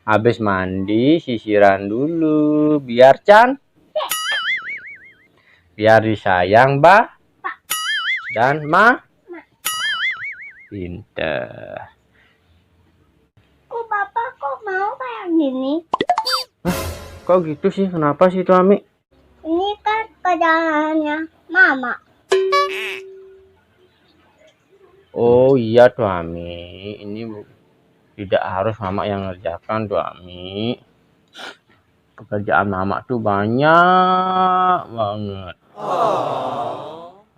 Habis mandi, sisiran dulu. Biar disayang, dan pinter. Kok Bapak kok mau kayak gini? Kok gitu sih? Kenapa sih tuh, Ami? Ini kan kerjaannya Mama. Oh iya tuh, Ami. Ini tidak harus Mama yang ngerjakan tuh, Ami. Pekerjaan Mama tuh banyak banget.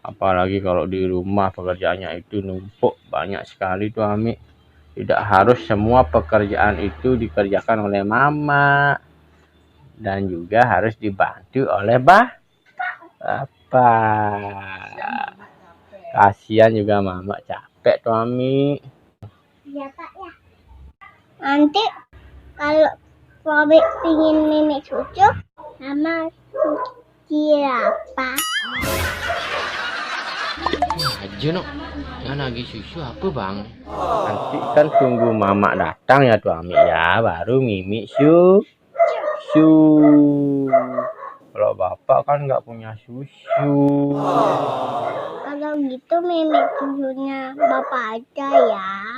Apalagi kalau di rumah pekerjaannya itu numpuk banyak sekali tuh, Ami. Tidak harus semua pekerjaan itu dikerjakan oleh Mama. Dan juga harus dibantu oleh Bapak. Kasihan juga Mama capek tuh, Ami. Iya Pak ya. Nanti kalau Robek pingin mimi susu sama siapa? Aja no, yang lagi susu apa bang? Nanti kan tunggu Mama datang ya tuh, Ami ya, baru mimi susu. Kalau Bapak kan nggak punya susu. Kalau gitu mimi susunya Bapak aja ya.